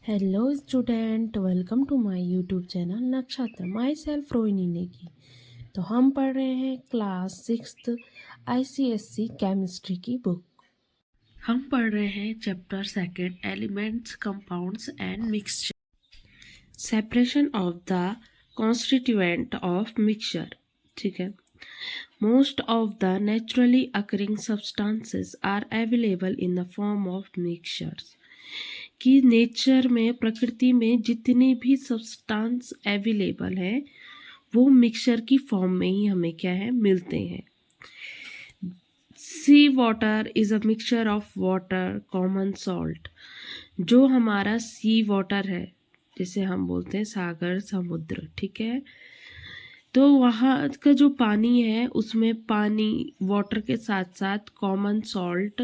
Hello student, welcome to my YouTube channel Nakshatra. Myself Rohini Negi. तो हम पढ़ रहे हैं क्लास 6 ICSE केमिस्ट्री की बुक। हम पढ़ रहे हैं chapter 2 elements, compounds and mixture. Separation of the constituent of mixture. ठीक है। Most of the naturally occurring substances are available in the form of mixtures. कि नेचर में, प्रकृति में जितनी भी सब्सटेंस अवेलेबल है वो मिक्सचर की फॉर्म में ही हमें क्या है मिलते हैं। Sea water is a mixture of water common salt. जो हमारा सी वाटर है, जिसे हम बोलते हैं सागर, समुद्र, ठीक है। तो वहाँ का जो पानी है उसमें पानी वाटर के साथ साथ कॉमन सॉल्ट,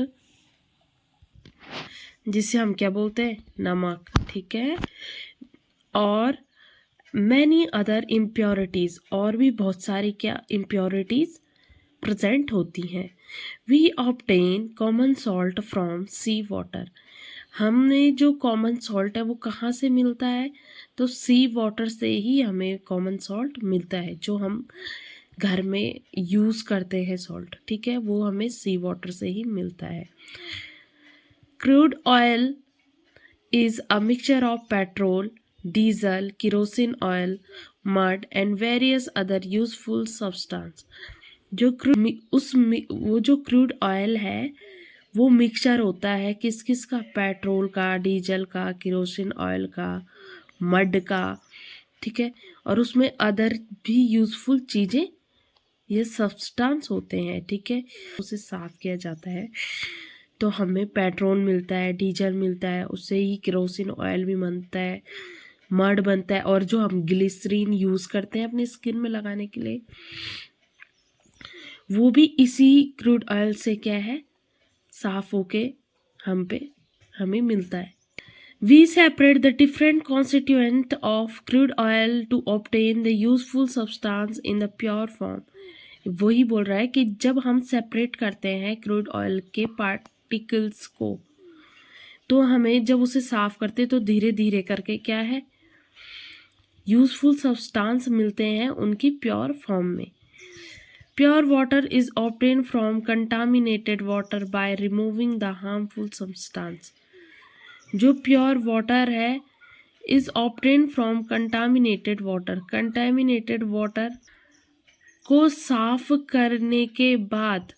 जिसे हम क्या बोलते हैं नमक, ठीक है, और मैनी अदर इम्प्योरिटीज़, और भी बहुत सारी क्या इम्प्योरिटीज़ प्रेजेंट होती हैं। We obtain common salt from sea water. हमने जो कॉमन सॉल्ट है वो कहाँ से मिलता है? तो सी वाटर से ही हमें कॉमन सॉल्ट मिलता है। जो हम घर में यूज़ करते हैं सॉल्ट, ठीक है, वो हमें सी वाटर से ही मिलता है। Crude oil is a mixture of petrol, diesel, kerosene oil, mud and various other useful substance। जो वो जो क्रूड ऑयल है वो मिक्सचर होता है किस किस का? पेट्रोल का, डीजल का, केरोसिन ऑयल का, मड का, ठीक है, और उसमें अदर भी यूजफुल चीज़ें, ये सब्सटेंस होते हैं, ठीक है। उसे साफ किया जाता है तो हमें पेट्रोल मिलता है, डीजल मिलता है, उससे ही केरोसिन ऑयल भी बनता है, मड बनता है, और जो हम ग्लिसरीन यूज़ करते हैं अपनी स्किन में लगाने के लिए वो भी इसी क्रूड ऑयल से क्या है साफ होके हमें मिलता है। We separate the different constituent of crude oil to obtain the useful substance in the pure form. वही बोल रहा है कि जब हम सेपरेट करते हैं क्रूड ऑयल के पार्टिकल्स को, तो हमें जब उसे साफ करते तो धीरे धीरे करके क्या है यूजफुल सब्सटेंस मिलते हैं उनकी प्योर फॉर्म में। Pure water is obtain from contaminated water by removing the harmful substance. जो प्योर वाटर है is obtain from contaminated water. Contaminated water को साफ करने के बाद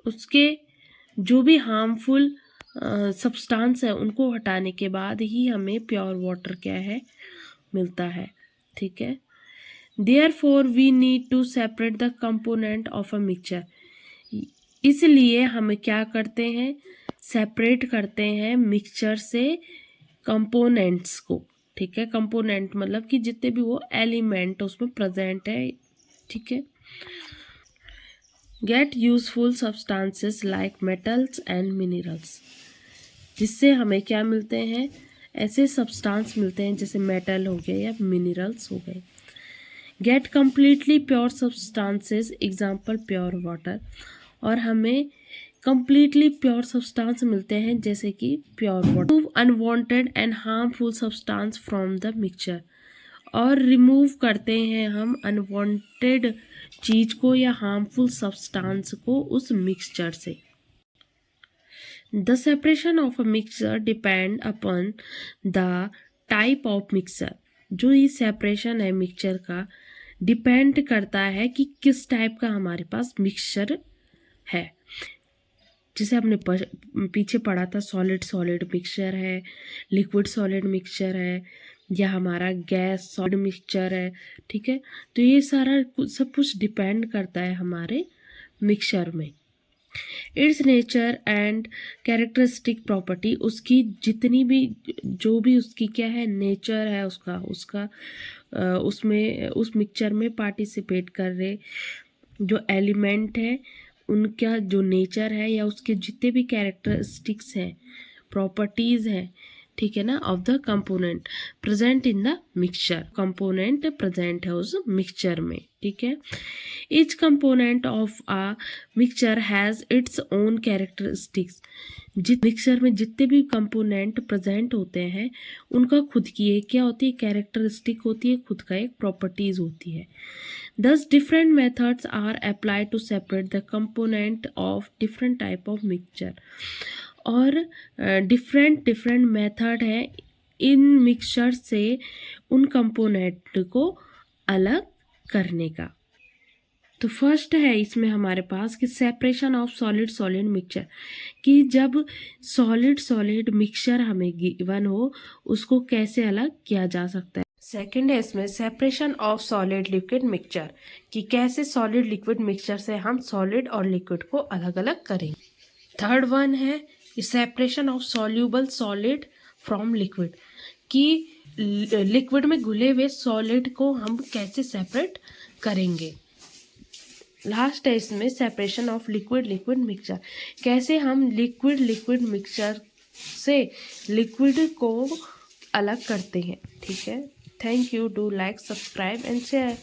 उसके जो भी हार्मफुल सब्सटेंस है उनको हटाने के बाद ही हमें प्योर वाटर क्या है मिलता है, ठीक है। Therefore we need to separate the component of a mixture. इसलिए हम क्या करते हैं, सेपरेट करते हैं मिक्सचर से कंपोनेंट्स को, ठीक है। कंपोनेंट मतलब कि जितने भी वो एलिमेंट उसमें प्रेजेंट है, ठीक है। Get useful substances like metals and minerals. जिससे हमें क्या मिलते हैं, ऐसे सब्सटेंस मिलते हैं जैसे मेटल हो गए या मिनरल्स हो गए। Get completely pure substances, example pure water. और हमें कम्प्लीटली प्योर सब्सटेंस मिलते हैं जैसे कि pure water. Remove unwanted and harmful substance from the mixture. और रिमूव करते हैं हम अनवांटेड चीज को या हार्मफुल सब्सटेंस को उस मिक्सचर से। The separation of a mixture depend upon the type of mixture. जो ये सेपरेशन है मिक्सचर का डिपेंड करता है कि किस टाइप का हमारे पास मिक्सचर है। जिसे हमने पीछे पढ़ा था, सॉलिड सॉलिड मिक्सचर है, लिक्विड सॉलिड मिक्सचर है, या हमारा गैस सॉलिड मिक्सचर है, ठीक है। तो ये सारा सब कुछ डिपेंड करता है हमारे मिक्सचर में। It's nature and characteristic property, उसकी जितनी भी जो भी उसकी क्या है नेचर है उसका उसमें उस मिक्सचर में पार्टिसिपेट कर रहे जो एलिमेंट है उनका जो नेचर है या उसके जितने भी कैरेक्टरिस्टिक्स हैं, प्रॉपर्टीज़ हैं, ठीक है ना, of the component present in the mixture, component present है उस मिक्सचर में, ठीक है। Each component of a mixture has its own characteristics, mixture में जितने भी कंपोनेंट प्रेजेंट होते हैं उनका खुद की एक क्या होती है, कैरेक्टरिस्टिक होती है, खुद का एक प्रॉपर्टीज होती है। Thus different methods are applied to separate the component of different type of mixture, और डिफरेंट मेथड है इन मिक्सचर से उन कंपोनेंट को अलग करने का। तो फर्स्ट है इसमें हमारे पास कि separation of solid solid mixture, कि जब सॉलिड सॉलिड मिक्सचर हमें गिवन हो उसको कैसे अलग किया जा सकता है। सेकंड है इसमें separation of solid liquid mixture, कि कैसे सॉलिड लिक्विड मिक्सचर से हम सॉलिड और लिक्विड को अलग अलग करेंगे। थर्ड वन है separation of soluble solid from liquid, कि लिक्विड में घुले हुए सॉलिड को हम कैसे सेपरेट करेंगे। लास्ट है इसमें separation of liquid liquid mixture, कैसे हम लिक्विड लिक्विड मिक्सचर से लिक्विड को अलग करते हैं, ठीक है। Thank you, do like, subscribe and share.